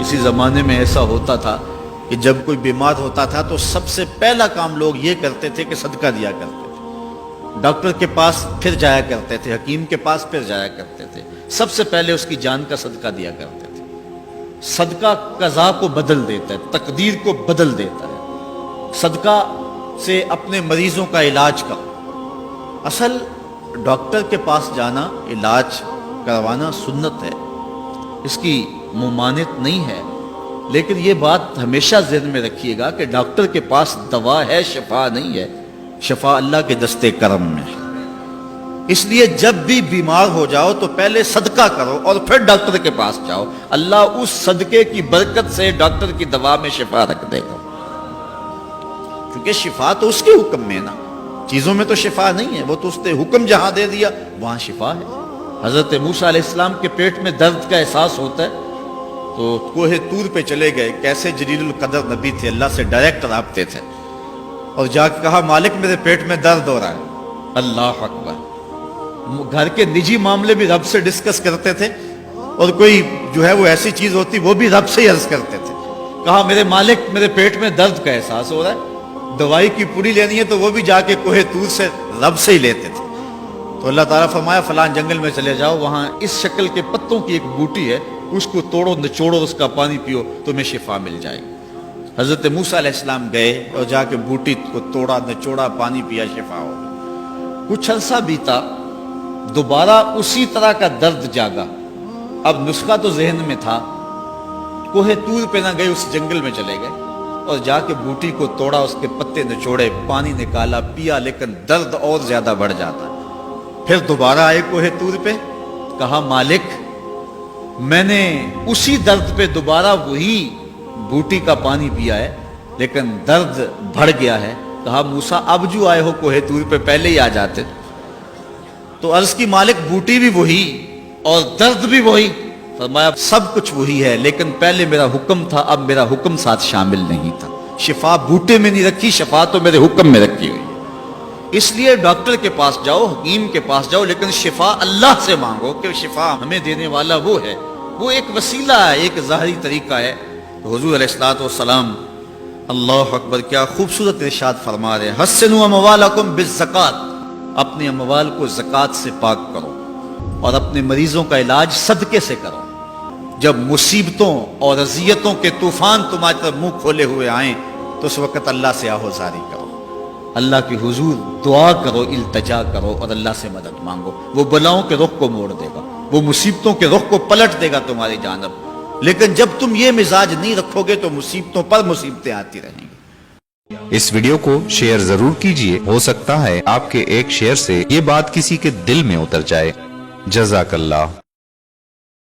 کسی زمانے میں ایسا ہوتا تھا کہ جب کوئی بیمار ہوتا تھا تو سب سے پہلا کام لوگ یہ کرتے تھے کہ صدقہ دیا کرتے تھے، ڈاکٹر کے پاس پھر جایا کرتے تھے، حکیم کے پاس پھر جایا کرتے تھے، سب سے پہلے اس کی جان کا صدقہ دیا کرتے تھے۔ صدقہ قضا کو بدل دیتا ہے، تقدیر کو بدل دیتا ہے۔ صدقہ سے اپنے مریضوں کا علاج کرو۔ اصل ڈاکٹر کے پاس جانا، علاج کروانا سنت ہے، اس کی ممانعت نہیں ہے، لیکن یہ بات ہمیشہ ذہن میں رکھیے گا کہ ڈاکٹر کے پاس دوا ہے، شفا نہیں ہے، شفا اللہ کے دستے کرم میں ہے۔ اس لیے جب بھی بیمار ہو جاؤ تو پہلے صدقہ کرو اور پھر ڈاکٹر کے پاس جاؤ، اللہ اس صدقے کی برکت سے ڈاکٹر کی دوا میں شفا رکھ دے گا، کیونکہ شفا تو اس کے حکم میں نا، چیزوں میں تو شفا نہیں ہے، وہ تو اس نے حکم جہاں دے دیا وہاں شفا ہے۔ حضرت موسیٰ علیہ السلام کے پیٹ میں درد کا احساس ہوتا ہے تو کوہ طور پہ چلے گئے، کیسے جلیل القدر نبی تھے، اللہ سے ڈائریکٹ رابطے تھے، اور جا کے کہا مالک میرے پیٹ میں درد ہو رہا ہے۔ اللہ اکبر۔ گھر کے نجی معاملے بھی رب سے ڈسکس کرتے تھے، اور کوئی جو ہے وہ ایسی چیز ہوتی وہ بھی رب سے ہی عرض کرتے تھے۔ کہا میرے مالک میرے پیٹ میں درد کا احساس ہو رہا ہے، دوائی کی پوری لینی ہے تو وہ بھی جا کے کوہ طور سے رب سے ہی لیتے تھے۔ تو اللہ تعالیٰ فرمایا فلان جنگل میں چلے جاؤ، وہاں اس شکل کے پتوں کی ایک بوٹی ہے، اس کو توڑو نچوڑو، اس کا پانی پیو، تمہیں شفا مل جائے گی۔ حضرت موسیٰ علیہ السلام گئے اور جا کے بوٹی کو توڑا نچوڑا، پانی پیا، شفا ہو گئی۔ کچھ عرصہ بیتا، دوبارہ اسی طرح کا درد جاگا۔ اب نسخہ تو ذہن میں تھا، کوہ طور پہ نہ گئے، اس جنگل میں چلے گئے اور جا کے بوٹی کو توڑا، اس کے پتے نچوڑے، پانی نکالا، پیا، لیکن درد اور زیادہ بڑھ جاتا۔ پھر دوبارہ آئے کوہ طور پہ، کہا مالک میں نے اسی درد پہ دوبارہ وہی بوٹی کا پانی پیا ہے لیکن درد بڑھ گیا ہے۔ کہا موسیٰ اب جو آئے ہو کوہ طور پہ پہلے ہی آ جاتے۔ تو عرض کی مالک بوٹی بھی وہی اور درد بھی وہی۔ فرمایا سب کچھ وہی ہے لیکن پہلے میرا حکم تھا، اب میرا حکم ساتھ شامل نہیں تھا۔ شفا بوٹے میں نہیں رکھی، شفا تو میرے حکم میں رکھی ہوئی ہے۔ اس لیے ڈاکٹر کے پاس جاؤ، حکیم کے پاس جاؤ، لیکن شفا اللہ سے مانگو کہ شفا ہمیں دینے والا وہ ہے۔ وہ ایک وسیلہ ہے، ایک ظاہری طریقہ ہے۔ تو حضور علیہ الصلوۃ والسلام، اللہ اکبر، کیا خوبصورت ارشاد فرما رہے ہیں، حسنوا اموالکم بالزکوۃ، اپنے اموال کو زکوٰۃ سے پاک کرو اور اپنے مریضوں کا علاج صدقے سے کرو۔ جب مصیبتوں اور اذیتوں کے طوفان تمہاری طرف منہ کھولے ہوئے آئیں تو اس وقت اللہ سے آہوزاری کرو، اللہ کی حضور دعا کرو، التجا کرو اور اللہ سے مدد مانگو۔ وہ بلاؤں کے رخ کو موڑ دے گا، وہ مصیبتوں کے رخ کو پلٹ دے گا تمہاری جانب۔ لیکن جب تم یہ مزاج نہیں رکھو گے تو مصیبتوں پر مصیبتیں آتی رہیں گی۔ اس ویڈیو کو شیئر ضرور کیجئے، ہو سکتا ہے آپ کے ایک شیئر سے یہ بات کسی کے دل میں اتر جائے۔ جزاک اللہ۔